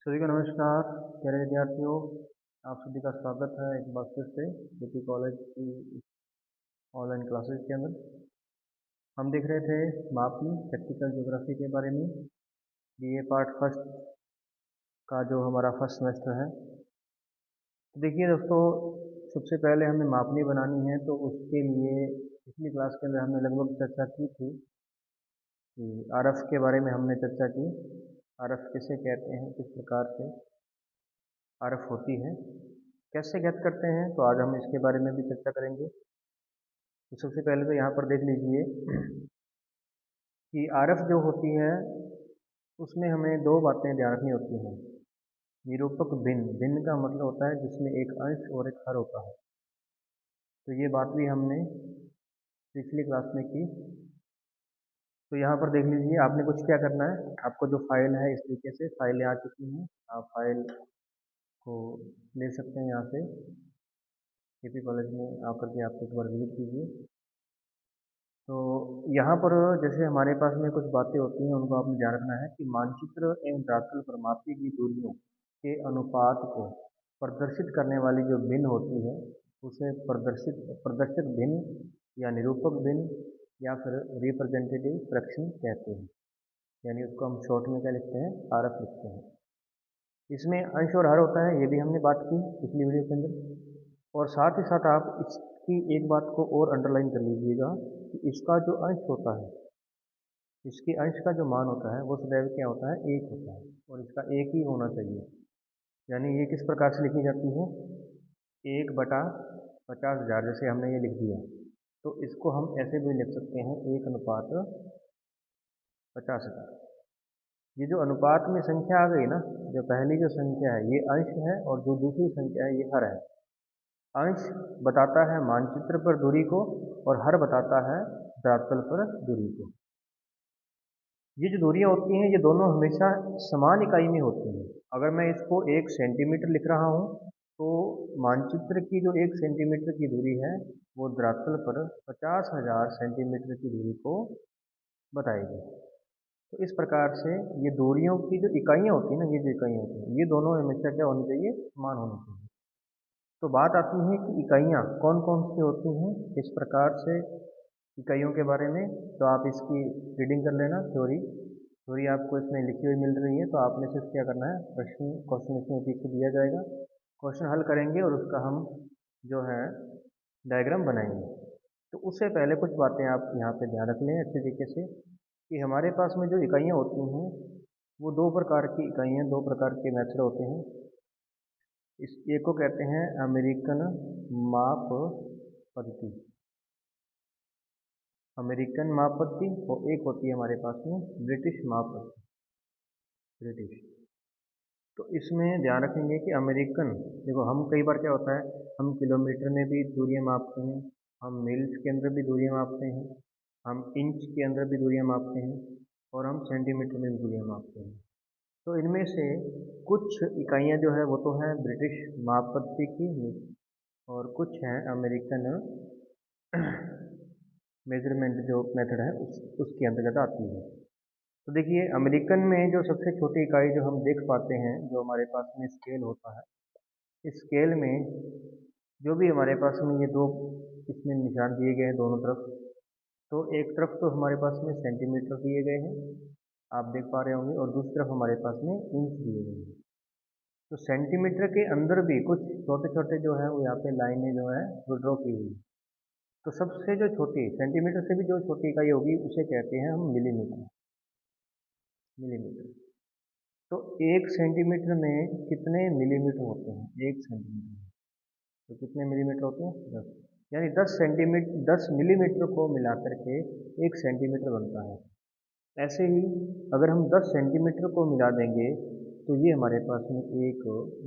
सभी को नमस्कार। प्यारे विद्यार्थियों, आप सभी का स्वागत है एक बार फिर से जेपी कॉलेज की ऑनलाइन क्लासेस के अंदर। हम देख रहे थे मापी प्रैक्टिकल ज्योग्राफी के बारे में। ये पार्ट फर्स्ट का जो हमारा फर्स्ट सेमेस्टर है। तो देखिए दोस्तों, सबसे पहले हमें मापनी बनानी है, तो उसके लिए पिछली क्लास के अंदर हमने लगभग चर्चा की थी कि आरएफ के बारे में हमने चर्चा की। आरएफ किसे कहते हैं, किस प्रकार से आरएफ होती है, कैसे ज्ञात करते हैं, तो आज हम इसके बारे में भी चर्चा करेंगे। तो सबसे पहले तो यहाँ पर देख लीजिए कि आरएफ जो होती है उसमें हमें दो बातें ध्यान रखनी होती हैं। निरूपक भिन्न, भिन्न का मतलब होता है जिसमें एक अंश और एक हर होता है। तो ये बात भी हमने पिछली क्लास में की। तो यहाँ पर देख लीजिए, आपने कुछ क्या करना है, आपको जो फाइल है इस तरीके से फाइलें आ चुकी हैं। आप फाइल को ले सकते हैं यहाँ से। जेपी कॉलेज में आकर के आप एक बार विजिट कीजिए। तो यहाँ पर जैसे हमारे पास में कुछ बातें होती हैं, उनको आपने ध्यान रखना है कि मानचित्र एवं धरातल पर मापी गई दूरियों के अनुपात को प्रदर्शित करने वाली जो भिन्न होती है उसे प्रदर्शित भिन्न या निरूपक भिन्न या फिर रिप्रेजेंटेटिव फ्रैक्शन कहते हैं। यानी उसको हम शॉर्ट में क्या लिखते हैं, आरएफ लिखते हैं। इसमें अंश और हर होता है, ये भी हमने बात की पिछली वीडियो के अंदर। और साथ ही साथ आप इसकी एक बात को और अंडरलाइन कर लीजिएगा कि इसका जो अंश होता है, इसके अंश का जो मान होता है वो सदैव क्या होता है, एक होता है, और इसका एक ही होना चाहिए। यानी ये किस प्रकार से लिखी जाती है, 1/50,000, जैसे हमने ये लिख दिया। तो इसको हम ऐसे भी लिख सकते हैं 1/50,000। ये जो अनुपात में संख्या आ गई ना, जो पहली जो संख्या है ये अंश है और जो दूसरी संख्या है ये हर है। अंश बताता है मानचित्र पर दूरी को और हर बताता है धरातल पर दूरी को। ये जो दूरियां होती हैं ये दोनों हमेशा समान इकाई में होती हैं। अगर मैं इसको 1 सेंटीमीटर लिख रहा हूँ तो मानचित्र की जो 1 सेंटीमीटर की दूरी है वो धरातल पर 50,000 सेंटीमीटर की दूरी को बताएगी। तो इस प्रकार से ये दूरियों की जो इकाइयाँ होती हैं ना, ये जो इकाइयाँ होती हैं ये दोनों हमेशा क्या होनी चाहिए, समान होनी चाहिए। तो बात आती है कि इकाइयाँ कौन कौन सी होती हैं, इस प्रकार से इकाइयों के बारे में। तो आप इसकी रीडिंग कर लेना, थ्योरी आपको इसमें लिखी हुई मिल रही है। तो आपने सिर्फ क्या करना है, क्वेश्चन इसमें पीछे दिया जाएगा, क्वेश्चन हल करेंगे और उसका हम जो है डायग्राम बनाएंगे। तो उससे पहले कुछ बातें आप यहाँ पे ध्यान रख लें अच्छे तरीके से कि हमारे पास में जो इकाइयाँ होती हैं वो दो प्रकार की इकाइयाँ, दो प्रकार के मेथड होते हैं। इस एक को कहते हैं अमेरिकन माप पद्धति, अमेरिकन माप पद्धति, और एक होती है हमारे पास में ब्रिटिश माप पद्धति, ब्रिटिश। तो इसमें ध्यान रखेंगे कि अमेरिकन, देखो हम कई बार क्या होता है, हम किलोमीटर में भी दूरियां मापते हैं, हम मील्स के अंदर भी दूरियां मापते हैं, हम इंच के अंदर भी दूरियां मापते हैं, और हम सेंटीमीटर में भी दूरियां मापते हैं। तो इनमें से कुछ इकाइयाँ जो है वो तो है ब्रिटिश माप पद्धति की, और कुछ हैं अमेरिकन मेजरमेंट जो मेथड है उसके अंतर्गत आती है। तो देखिए अमेरिकन में जो सबसे छोटी इकाई जो हम देख पाते हैं, जो हमारे पास में स्केल होता है, इस स्केल में जो भी हमारे पास में ये दो इसमें निशान दिए गए हैं दोनों तरफ, तो एक तरफ तो हमारे पास में सेंटीमीटर दिए गए हैं, आप देख पा रहे होंगे, और दूसरी तरफ हमारे पास में इंच दिए गए हैं। तो सेंटीमीटर के अंदर भी कुछ छोटे छोटे जो है वो यहाँ पे लाइनें जो है वो ड्रॉ की हुई है। तो सबसे जो छोटी, सेंटीमीटर से भी जो छोटी इकाई होगी उसे कहते हैं हम मिलीमीटर, मिलीमीटर। तो 1 सेंटीमीटर में कितने मिलीमीटर होते हैं, 1 सेंटीमीटर में तो कितने मिलीमीटर होते हैं, 10। यानी 10 सेंटीमीटर, 10 मिलीमीटर को मिलाकर के 1 सेंटीमीटर बनता है। ऐसे ही अगर हम 10 सेंटीमीटर को मिला देंगे तो ये हमारे पास में एक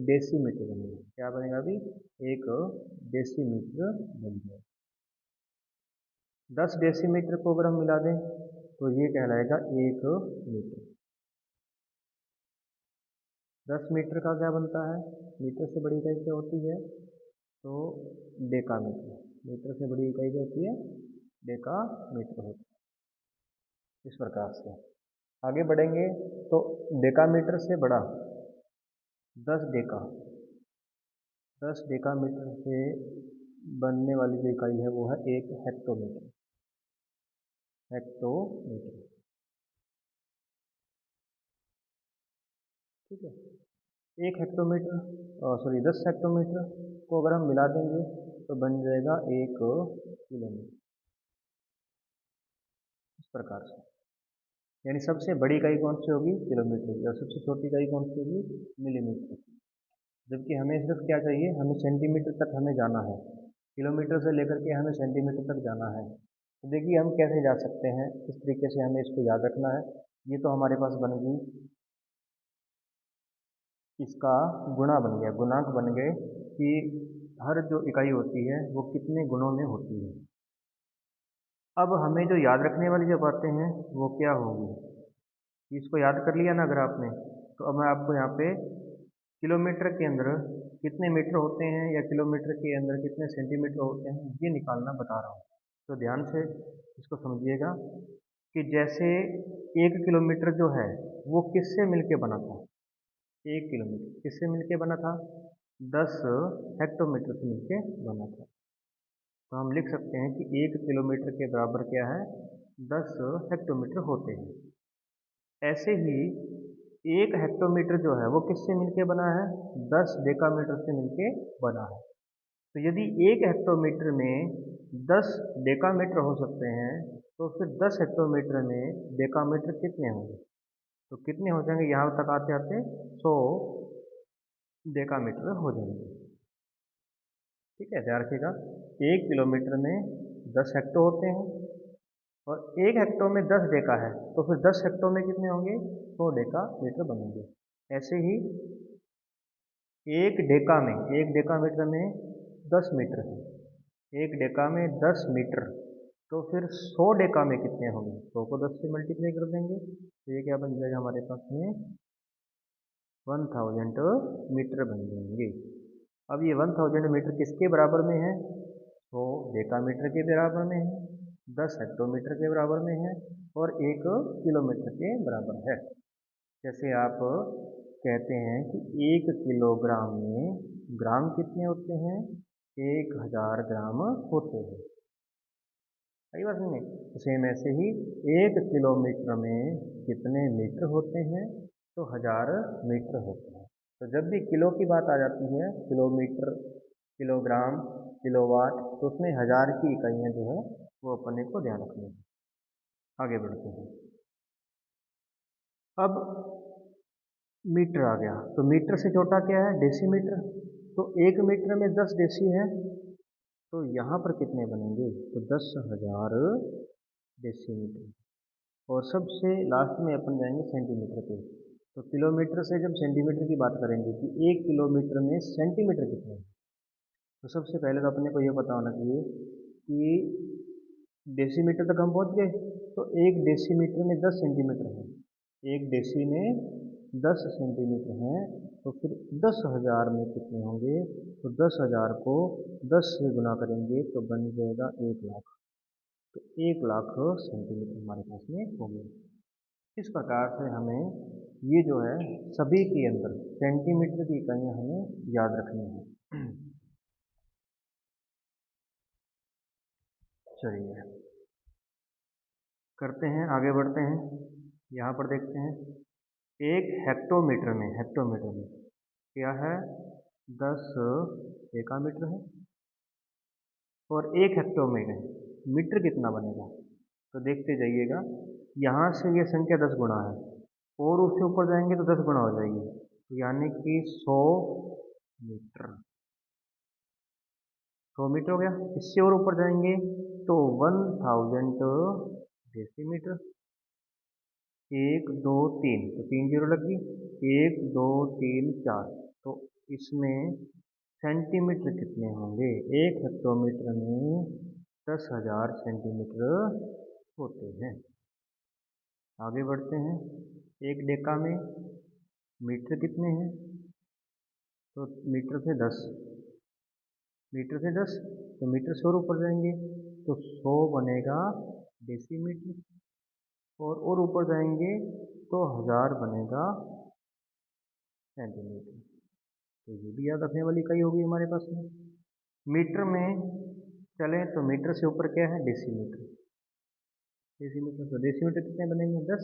डेसीमीटर बनेगा। क्या बनेगा अभी, एक डेसीमीटर बन जाएगा। 10 डेसीमीटर को अगर हम मिला दें तो ये कहलाएगा 1 मीटर। 10 मीटर का क्या बनता है, मीटर से बड़ी इकाई क्या होती है, तो डेकामीटर। मीटर से बड़ी इकाई क्या होती है, डेकामीटर होती है। इस प्रकार से आगे बढ़ेंगे तो डेकामीटर से बड़ा 10 डेकामीटर से बनने वाली जो इकाई है वो है एक हेक्टोमीटर। ठीक है, एक हेक्टोमीटर सॉरी 10 हेक्टोमीटर को अगर हम मिला देंगे तो बन जाएगा 1 किलोमीटर। इस प्रकार से, यानी सबसे बड़ी इकाई कौन सी होगी? किलोमीटर की, और सबसे छोटी इकाई कौन सी होगी? मिलीमीटर की। जबकि हमें सिर्फ क्या चाहिए? हमें सेंटीमीटर तक हमें जाना है, किलोमीटर से लेकर के हमें सेंटीमीटर तक जाना है। तो देखिए हम कैसे जा सकते हैं, किस तरीके से हमें इसको याद रखना है। ये तो हमारे पास बन गई, इसका गुणा बन गया, गुणांक बन गए कि हर जो इकाई होती है वो कितने गुणों में होती है। अब हमें जो याद रखने वाली जो बातें हैं वो क्या होंगी? इसको याद कर लिया ना अगर आपने, तो अब मैं आपको यहाँ पे किलोमीटर के अंदर कितने मीटर होते हैं या किलोमीटर के अंदर कितने सेंटीमीटर होते हैं ये निकालना बता रहा हूँ। तो ध्यान से इसको समझिएगा कि जैसे 1 किलोमीटर जो है वो किससे मिलके बना था? 1 किलोमीटर किससे मिलके बना था? 10 हेक्टोमीटर से मिलके बना था। तो हम लिख सकते हैं कि 1 किलोमीटर के बराबर क्या है? 10 हेक्टोमीटर होते हैं। ऐसे ही 1 हेक्टोमीटर जो है वो किससे मिलके बना है? 10 डेकामीटर से मिलके बना है। तो यदि 1 हेक्टोमीटर में 10 डेकामीटर हो सकते हैं तो फिर 10 हेक्टोमीटर में डेकामीटर कितने होंगे? तो कितने हो जाएंगे? यहाँ तक आते आते 100 डेकामीटर हो जाएंगे। ठीक है, ध्यान रखिएगा, 1 किलोमीटर में 10 हेक्टो होते हैं और 1 हेक्टो में 10 डेका है, तो फिर 10 हेक्टो में कितने होंगे? 100 डेकामीटर बनेंगे। ऐसे ही 1 डेकामीटर में 10 मीटर है, 1 डेका में 10 मीटर, तो फिर 100 डेका में कितने होंगे? 100 को 10 से मल्टीप्लाई कर देंगे तो ये क्या बन जाएगा हमारे पास में? 1000 मीटर बन जाएंगे। अब ये 1000 मीटर किसके बराबर में है? 100 डेकामीटर के बराबर में है, 10 हेक्टोमीटर के बराबर में है और 1 किलोमीटर के बराबर है। जैसे आप कहते हैं कि 1 किलोग्राम में ग्राम कितने होते हैं? 1000 ग्राम होते हैं। सही बात नहीं? तो सेम ऐसे ही 1 किलोमीटर में कितने मीटर होते हैं? तो 1000 मीटर होते हैं। तो जब भी किलो की बात आ जाती है, किलोमीटर, किलोग्राम, किलोवाट, तो उसमें 1000 की इकाइयाँ जो है वो अपने को ध्यान रखनी है। आगे बढ़ते हैं। अब मीटर आ गया, तो मीटर से छोटा क्या है? डेसीमीटर। तो 1 मीटर में 10 डेसी है, तो यहाँ पर कितने बनेंगे? तो 10,000 डेसीमीटर। और सबसे लास्ट में अपन जाएंगे सेंटीमीटर पे। तो किलोमीटर से जब सेंटीमीटर की बात करेंगे कि 1 किलोमीटर में सेंटीमीटर कितने हैं, तो सबसे पहले तो अपने को ये पता होना चाहिए कि डेसीमीटर तक हम पहुँच गए, तो 1 डेसीमीटर में 10 सेंटीमीटर है, 1 डेसी में 10 सेंटीमीटर हैं, तो फिर 10,000 में कितने होंगे? तो 10,000 को 10 से गुना करेंगे तो बन जाएगा 1 लाख। तो 1 लाख सेंटीमीटर हमारे पास में हो गया। इस प्रकार से हमें ये जो है सभी के अंदर सेंटीमीटर की इकाइयाँ हमें याद रखनी है। चलिए करते हैं, आगे बढ़ते हैं। यहाँ पर देखते हैं, एक हेक्टोमीटर में क्या है? 10 डेकामीटर है और 1 हेक्टोमीटर मीटर कितना बनेगा? तो देखते जाइएगा, यहाँ से ये संख्या 10 गुना है और उससे ऊपर जाएंगे तो 10 गुना हो जाएगी, तो यानी कि 100 मीटर। 100 मीटर हो गया। इससे और ऊपर जाएंगे तो 1000 डेसीमीटर। 1 2 3, तो 3 जीरो लग गई, 1 2 3 4, तो इसमें सेंटीमीटर कितने होंगे? 1 हेक्टोमीटर में 10,000 सेंटीमीटर होते हैं। आगे बढ़ते हैं, 1 डेका में मीटर कितने हैं? तो मीटर से 10, तो मीटर से और ऊपर जाएंगे तो 100 बनेगा डेसीमीटर, और ऊपर जाएंगे तो 1000 बनेगा सेंटीमीटर। तो ये भी याद रखने वाली इकाई होगी हमारे पास में। मीटर में चलें तो मीटर से ऊपर क्या है, डेसीमीटर। डेसीमीटर तो डेसीमीटर कितने बनेंगे, 10।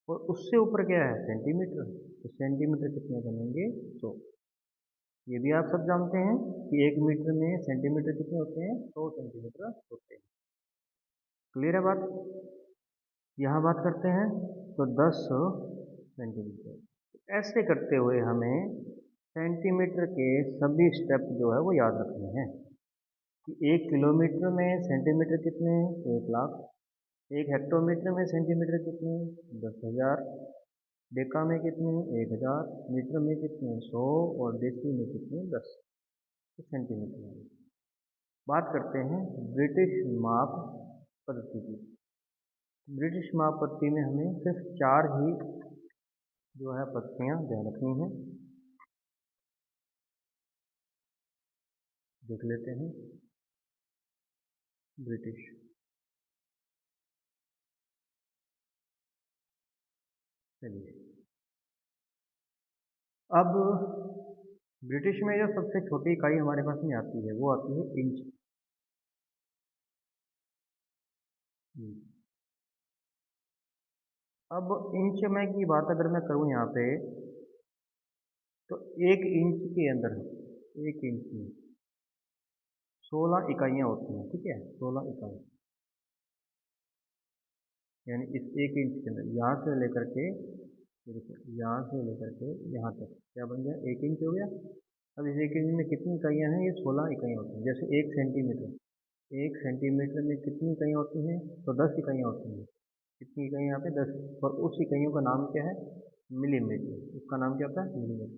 और उससे ऊपर क्या है, सेंटीमीटर। तो सेंटीमीटर कितने बनेंगे, 100। ये भी आप सब जानते हैं कि 1 मीटर में सेंटीमीटर कितने होते हैं, 100 सेंटीमीटर होते हैं। क्लियर है बात। यहाँ बात करते हैं तो 10 सेंटीमीटर। ऐसे करते हुए हमें सेंटीमीटर के सभी स्टेप जो है वो याद रखने हैं कि 1 किलोमीटर में सेंटीमीटर कितने हैं, 1 लाख। 1 हेक्टोमीटर में सेंटीमीटर कितने हैं, 10,000। डेका में कितने, 1000। मीटर में कितने, 100। और डेसी में कितने, 10। तो सेंटीमीटर में बात करते हैं ब्रिटिश माप पद्धति की। ब्रिटिश माप पद्धति में हमें सिर्फ 4 ही जो है पद्धतियाँ ध्यान रखनी है। देख लेते हैं ब्रिटिश। चलिए, अब ब्रिटिश में जो सबसे छोटी इकाई हमारे पास में आती है वो आती है इंच। अब इंच में की बात अगर मैं करूँ यहाँ पे, तो 1 इंच के अंदर, 1 इंच में 16 इकाइयाँ होती हैं, ठीक है, 16 इकाई। यानी इस 1 इंच के अंदर यहाँ से लेकर के, यहाँ से लेकर के यहाँ तक क्या बन गया, 1 इंच हो गया। अब इस 1 इंच में कितनी इकाइयाँ हैं, ये 16 इकाइयाँ होती हैं। जैसे 1 सेंटीमीटर, 1 सेंटीमीटर में कितनी इकाइयाँ होती हैं, तो 10 इकाइयाँ होती हैं। कितनी इकाइयाँ यहाँ पे, 10। और उस इकाइयों का नाम क्या है, मिलीमीटर। उसका नाम क्या होता है, मिलीमीटर।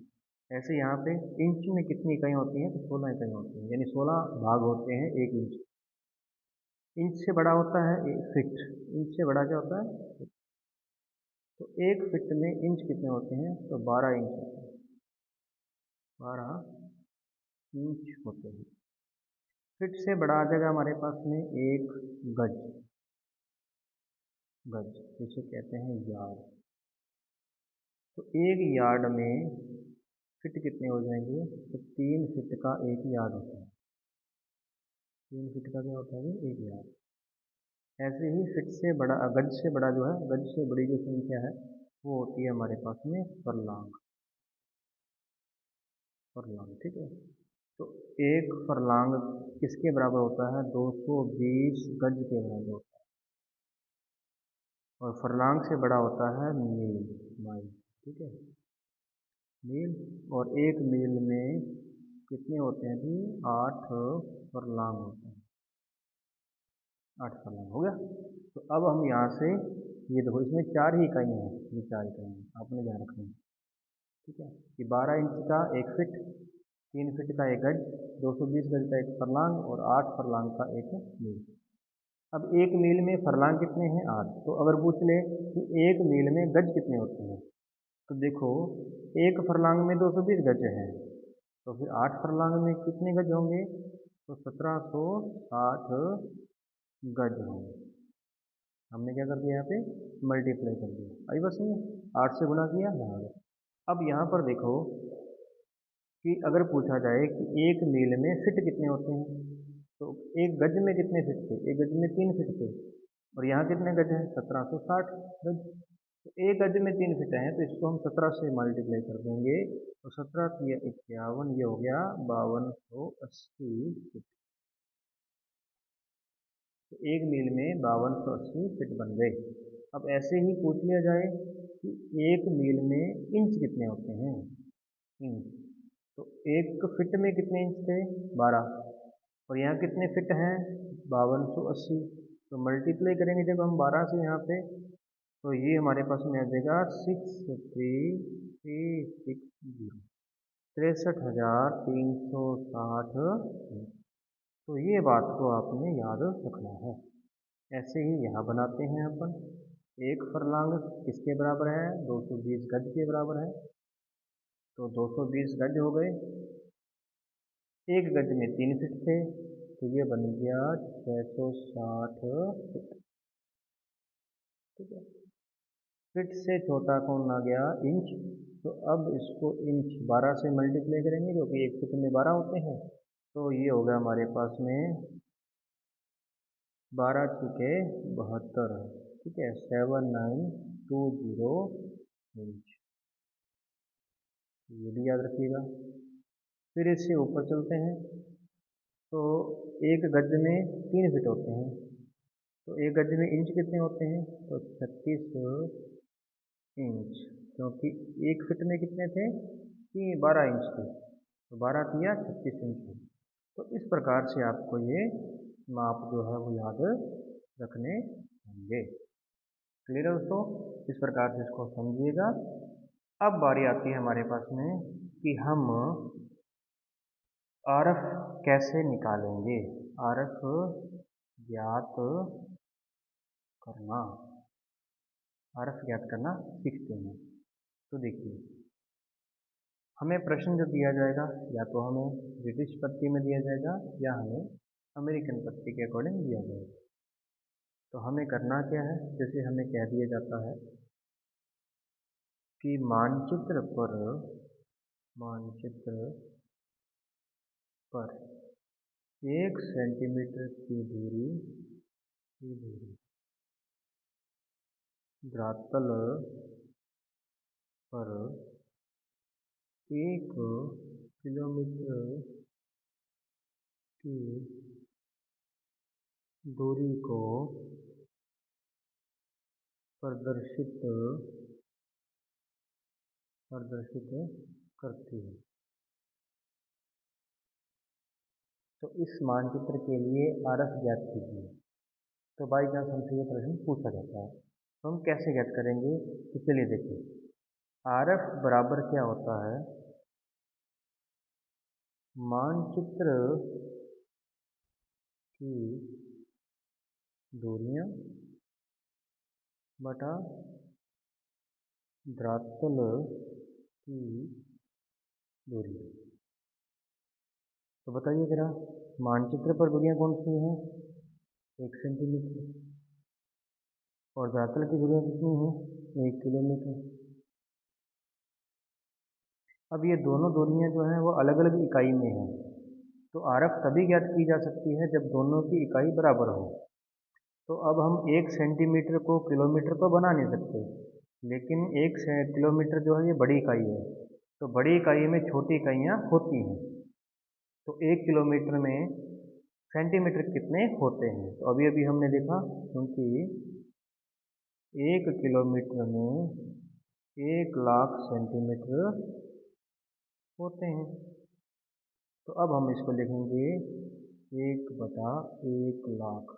ऐसे यहाँ पे इंच में कितनी इकाइयाँ होती हैं, तो 16 इकाइयाँ होती हैं। यानी 16 भाग होते हैं 1 इंच। इंच से बड़ा होता है फिट। इंच से बड़ा क्या होता है, तो 1 फिट में इंच कितने होते हैं, तो 12 इंच होते हैं। 12 इंच होते हैं। फिट से बड़ा आ जाएगा हमारे पास में 1 गज। गज जिसे कहते हैं यार्ड। तो 1 यार्ड में फिट कितने हो जाएंगे, तो 3 फिट का 1 यार्ड होता है। 3 फिट का क्या होता है, 1 यार्ड। ऐसे ही फिट से बड़ा, गज से बड़ा जो है, गज से बड़ी जो संख्या है वो होती है हमारे पास में फरलांग। फरलांग, ठीक है। तो 1 फरलांग किसके बराबर होता है, 220 गज के बराबर होता है। और फरलांग से बड़ा होता है मील, माइल, ठीक है, मील। और 1 मील में कितने होते हैं जी, 8 फरलांग होते हैं। 8 फरलांग हो गया। तो अब हम यहाँ से, ये देखो इसमें 4 ही इकाइयाँ हैं, ये 4 इकाइयाँ आपने ध्यान रखनी है, ठीक है। कि 12 इंच का 1 फिट, 3 फिट का 1 गज, 220 गज का 1 फरलांग और 8 फरलांग का 1 मील। अब 1 मील में फरलांग कितने हैं, 8। तो अगर पूछ ले कि 1 मील में गज कितने होते हैं, तो देखो 1 फरलांग में 220 गज है, तो फिर 8 फरलांग में कितने गज होंगे, तो 1760 गज होंगे। हमने क्या कर दिया, यहाँ पे मल्टीप्लाई कर दिया। आई बस में 8 से गुणा किया, यहाँ गया। अब यहाँ पर देखो कि अगर पूछा जाए कि 1 मील में फिट कितने होते हैं, तो 1 गज में कितने फिट थे, 1 गज में 3 फिट थे। और यहाँ कितने गज हैं, 1760 गज। तो 1 गज में 3 फिट हैं, तो इसको हम 17 से मल्टीप्लाई कर देंगे। तो 17 तिया 51, ये हो गया 5280 फिट। तो 1 मील में 5280 फिट बन गए। अब ऐसे ही पूछ लिया जाए कि 1 मील में इंच कितने होते हैं, इंच। तो 1 फिट में कितने इंच थे, 12। और यहाँ कितने फिट हैं, 5280। तो मल्टीप्लाई करेंगे जब हम 12 से यहाँ पे, तो ये हमारे पास में आ जाएगा 63360, 63,360। तो ये बात को आपने याद रखना है। ऐसे ही यहाँ बनाते हैं अपन। 1 फरलांग किसके बराबर है, 220 गज के बराबर है। तो 220 गज हो गए। 1 गज में 3 फिट थे, तो ये बन गया 660 फिट, ठीक है। फिट से छोटा कौन आ गया, इंच। तो अब इसको इंच 12 से मल्टीप्लाई करेंगे, क्योंकि एक फिट में 12 होते हैं। तो ये होगा हमारे पास में 12 छुके 72, ठीक है, 7920 इंच, ये भी याद रखिएगा। फिर इससे ऊपर चलते हैं। तो एक गज में 3 फिट होते हैं। तो एक गज में इंच कितने होते हैं, तो 36 इंच, क्योंकि एक फिट में कितने थे, 12 इंच थे, तो 12 तिया 36 इंच है। तो इस प्रकार से आपको ये माप जो है वो याद रखने होंगे। क्लियर है दोस्तों, इस प्रकार से इसको समझिएगा। अब बारी आती है हमारे पास में कि हम आरएफ कैसे निकालेंगे, आरएफ ज्ञात करना, आरएफ ज्ञात करना सीखते हैं। तो देखिए, हमें प्रश्न जो दिया जाएगा या तो हमें ब्रिटिश पत्ती में दिया जाएगा या हमें अमेरिकन पत्ती के अकॉर्डिंग दिया जाएगा। तो हमें करना क्या है, जैसे हमें कह दिया जाता है कि मानचित्र पर 1 सेंटीमीटर की दूरी धरातल पर 1 किलोमीटर की दूरी को प्रदर्शित करती है। तो इस मानचित्र के लिए आरएफ ज्ञात कीजिए। तो बाई चांस हमसे ये प्रश्न पूछा जाता है, तो हम कैसे ज्ञात करेंगे, तो चलिए देखिए, आरएफ बराबर क्या होता है, मानचित्र की दूरियां बटा धरातल की दूरी। तो बताइए जरा, मानचित्र पर दूरियां कौन सी हैं, 1 सेंटीमीटर, और धरातल की दूरियां कितनी हैं, 1 किलोमीटर। अब ये दोनों दूरियां जो हैं वो अलग अलग इकाई में हैं। तो आरएफ तभी ज्ञात की जा सकती है जब दोनों की इकाई बराबर हो। तो अब हम 1 सेंटीमीटर को किलोमीटर तो बना नहीं सकते, लेकिन 1 किलोमीटर जो है ये बड़ी इकाई है। तो बड़ी इकाई में छोटी इकाइयाँ होती हैं। तो 1 किलोमीटर में सेंटीमीटर कितने होते हैं, तो अभी अभी हमने देखा, क्योंकि 1 किलोमीटर में 1 लाख सेंटीमीटर होते हैं। तो अब हम इसको लिखेंगे 1/1 लाख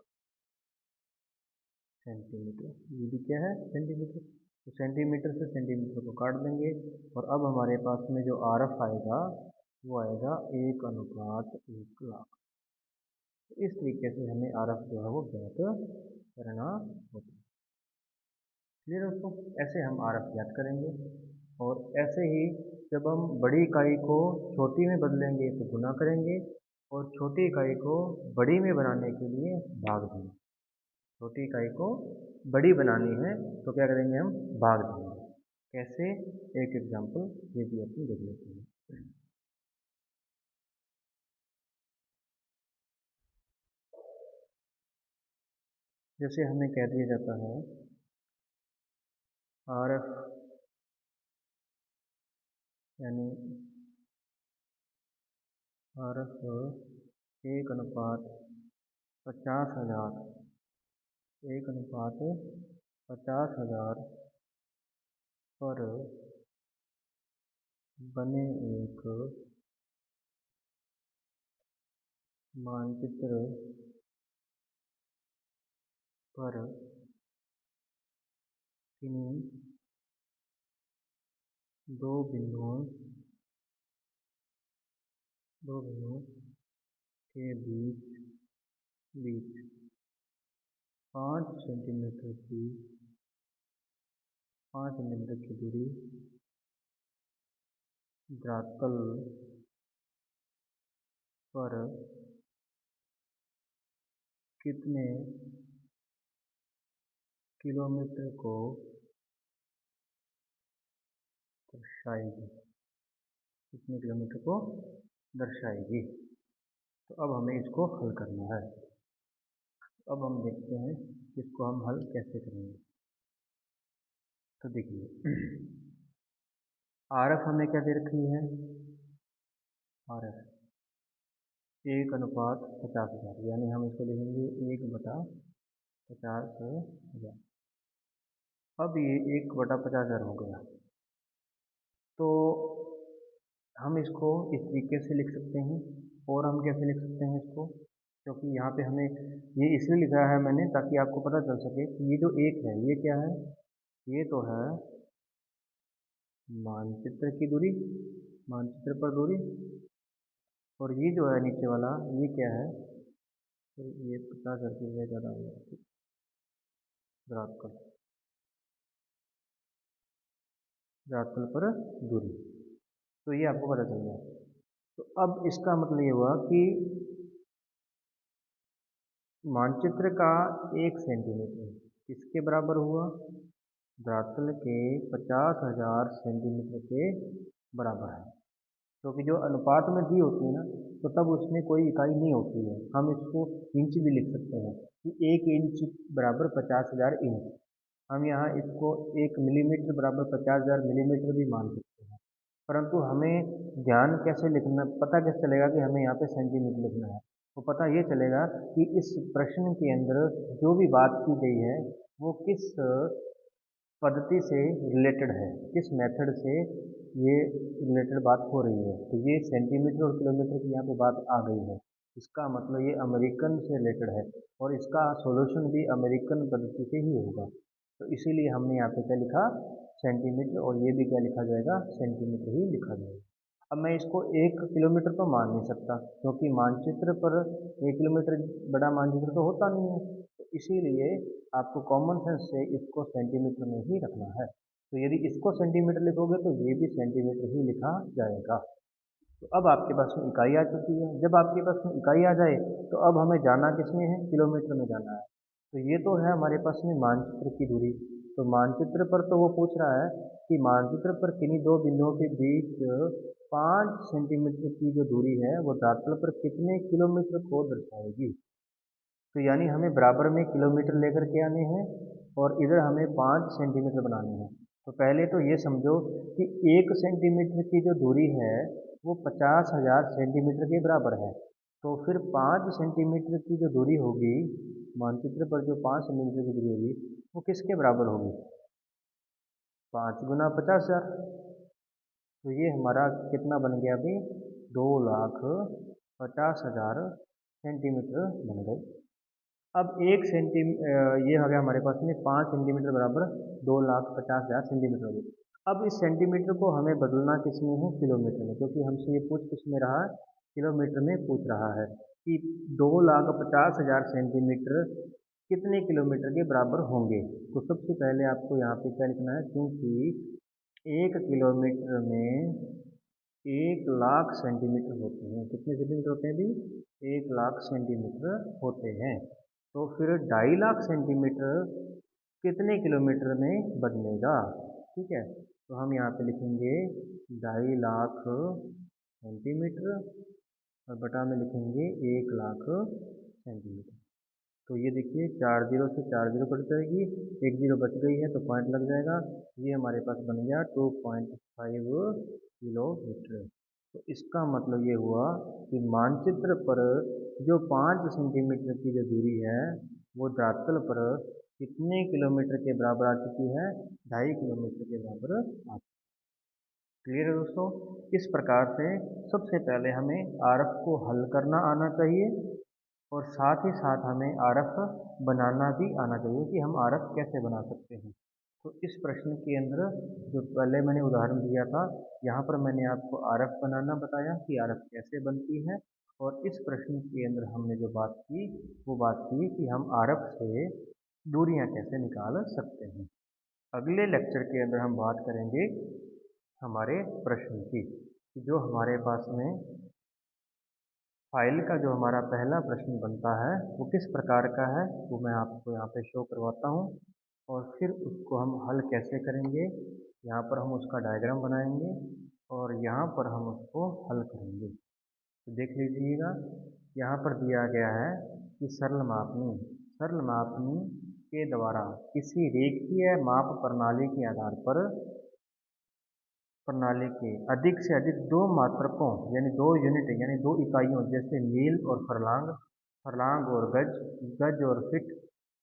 सेंटीमीटर, ये भी क्या है, सेंटीमीटर। तो सेंटीमीटर से सेंटीमीटर को काट देंगे, और अब हमारे पास में जो आरएफ आएगा वो आएगा 1/1 लाख। तो इस तरीके से हमें आरएफ जो है वो ज्ञात करना होता है। क्लियर दोस्तों, ऐसे हम आरएफ ज्ञात करेंगे। और ऐसे ही जब हम बड़ी इकाई को छोटी में बदलेंगे तो गुना करेंगे, और छोटी इकाई को बड़ी में बनाने के लिए भाग देंगे। छोटी इकाई को बड़ी बनानी है तो क्या करेंगे, हम भाग देंगे। कैसे, एक एग्जांपल ये भी अपन देख लेते हैं। जैसे हमें कह दिया जाता है आरएफ यानी आरएफ 1/50,000 1/50,000 पर बने एक मानचित्र पर किन्हीं दो बिंदुओं के बीच 5 सेंटीमीटर की दूरी धरातल पर कितने किलोमीटर को दर्शाएगी, कितने किलोमीटर को दर्शाएगी। तो अब हमें इसको हल करना है। अब हम देखते हैं कि इसको हम हल कैसे करेंगे। तो देखिए आरएफ हमें क्या दे रखी है, आरएफ 1:50,000, यानी हम इसको लिखेंगे 1/50,000। अब ये 1/50,000 हो गया, तो हम इसको इस तरीके से लिख सकते हैं। और हम कैसे लिख सकते हैं इसको, क्योंकि यहाँ पे हमें ये इसलिए लिखा है मैंने ताकि आपको पता चल सके कि ये जो एक है ये क्या है, ये तो है मानचित्र की दूरी, मानचित्र पर दूरी। और ये जो है नीचे वाला ये क्या है, तो ये 50,000 की जगह ज़्यादा हो गया, धरातल पर दूरी। तो ये आपको पता चल गया। तो अब इसका मतलब ये हुआ कि मानचित्र का 1 सेंटीमीटर किसके बराबर हुआ, धरातल के 50,000 सेंटीमीटर के बराबर है। क्योंकि जो अनुपात में दी होती है ना, तो तब उसमें कोई इकाई नहीं होती है। हम इसको इंच भी लिख सकते हैं कि 1 इंच बराबर 50,000 इंच। हम यहाँ इसको 1 मिलीमीटर बराबर 50,000 मिलीमीटर भी मान सकते हैं। परंतु हमें ध्यान कैसे लिखना, पता कैसे चलेगा कि हमें यहाँ पे सेंटीमीटर लिखना है। तो पता ये चलेगा कि इस प्रश्न के अंदर जो भी बात की गई है वो किस पद्धति से रिलेटेड है, किस मेथड से ये रिलेटेड बात हो रही है। तो ये सेंटीमीटर और किलोमीटर की यहाँ पे बात आ गई है, इसका मतलब ये अमेरिकन से रिलेटेड है और इसका सॉल्यूशन भी अमेरिकन पद्धति से ही होगा। तो इसीलिए हमने यहाँ पे क्या लिखा, सेंटीमीटर, और ये भी क्या लिखा जाएगा, सेंटीमीटर ही लिखा जाएगा। अब मैं इसको 1 किलोमीटर तो मान नहीं सकता, क्योंकि मानचित्र पर 1 किलोमीटर बड़ा मानचित्र तो होता नहीं है। तो इसीलिए आपको कॉमन सेंस से इसको सेंटीमीटर में ही रखना है। तो यदि इसको सेंटीमीटर लिखोगे तो ये भी सेंटीमीटर ही लिखा जाएगा। तो अब आपके पास में इकाई आ चुकी है। जब आपके पास में इकाई आ जाए तो अब हमें जाना किसमें है, किलोमीटर में जाना है। तो ये तो है हमारे पास में मानचित्र की दूरी। तो मानचित्र पर तो वो पूछ रहा है कि मानचित्र पर किन्हीं दो बिंदुओं के बीच 5 सेंटीमीटर की जो दूरी है वो धरातल पर कितने किलोमीटर को दर्शाएगी। तो यानी हमें बराबर में किलोमीटर लेकर के आने हैं और इधर हमें 5 सेंटीमीटर बनाने हैं। तो पहले तो ये समझो कि 1 सेंटीमीटर की जो दूरी है वो 50,000 सेंटीमीटर के बराबर है। तो फिर 5 सेंटीमीटर की जो दूरी होगी, मानचित्र पर जो 5 सेंटीमीटर की दूरी होगी वो किसके बराबर होगी, 5 गुना 50,000। तो ये हमारा कितना बन गया अभी, 2,50,000 सेंटीमीटर बन गए। अब ये हो गया हमारे पास में 5 सेंटीमीटर बराबर 2,50,000 सेंटीमीटर हो गई। अब इस सेंटीमीटर को हमें बदलना किस में है, किलोमीटर में, क्योंकि हमसे ये पूछ किस में रहा है, किलोमीटर में पूछ रहा है कि 2,50,000 सेंटीमीटर कितने किलोमीटर के बराबर होंगे। तो सबसे पहले आपको यहाँ पे क्या लिखना है, क्योंकि 1 किलोमीटर में 1,00,000 सेंटीमीटर होते हैं। कितने सेंटीमीटर होते हैं भी, 1,00,000 सेंटीमीटर होते हैं। तो फिर 2.5 सेंटीमीटर कितने किलोमीटर में बदलेगा, ठीक है। तो हम यहाँ पे लिखेंगे 2.5 सेंटीमीटर और बटा में लिखेंगे 1,00,000 सेंटीमीटर। तो ये देखिए 4 जीरो से 4 जीरो कट जाएगी, 1 जीरो बच गई है तो पॉइंट लग जाएगा। ये हमारे पास बन गया 2.5 किलोमीटर। तो इसका मतलब ये हुआ कि मानचित्र पर जो 5 सेंटीमीटर की जो दूरी है वो धरातल पर कितने किलोमीटर के बराबर आ चुकी है, 2.5 किलोमीटर के बराबर आ चुकी है। क्लियर है दोस्तों। इस प्रकार से सबसे पहले हमें आरएफ को हल करना आना चाहिए और साथ ही साथ हमें आरएफ बनाना भी आना चाहिए कि हम आरएफ कैसे बना सकते हैं। तो इस प्रश्न के अंदर जो पहले मैंने उदाहरण दिया था, यहाँ पर मैंने आपको आरएफ बनाना बताया कि आरएफ कैसे बनती है। और इस प्रश्न के अंदर हमने जो बात की वो बात की कि हम आरएफ से दूरियां कैसे निकाल सकते हैं। अगले लेक्चर के अंदर हम बात करेंगे हमारे प्रश्न की, कि जो हमारे पास में फाइल का जो हमारा पहला प्रश्न बनता है वो किस प्रकार का है, वो मैं आपको यहाँ पे शो करवाता हूँ और फिर उसको हम हल कैसे करेंगे यहाँ पर हम उसका डायग्राम बनाएंगे और यहाँ पर हम उसको हल करेंगे। तो देख लीजिएगा, यहाँ पर दिया गया है कि सरल मापनी के द्वारा किसी रेखीय माप प्रणाली के आधार पर प्रणाली के अधिक से अधिक दो मात्रकों यानी दो यूनिट यानी दो इकाइयों जैसे मील और फरलांग और गज और फिट,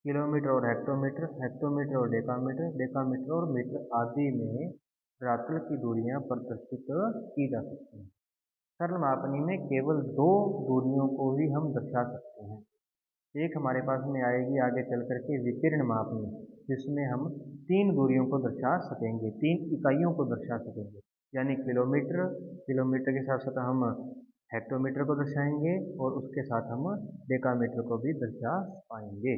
किलोमीटर और हेक्टोमीटर, हेक्टोमीटर और डेकामीटर, डेकामीटर और मीटर आदि में धरातल की दूरियां प्रदर्शित की जा सकती हैं। सरल मापनी में केवल दो दूरियों को ही हम दर्शा सकते हैं। एक हमारे पास में आएगी आगे चल करके विकिरण मापनी, जिसमें हम तीन दूरियों को दर्शा सकेंगे, तीन इकाइयों को दर्शा सकेंगे, यानी किलोमीटर, किलोमीटर के साथ साथ हम हेक्टोमीटर को दर्शाएंगे और उसके साथ हम डेकामीटर को भी दर्शा पाएंगे।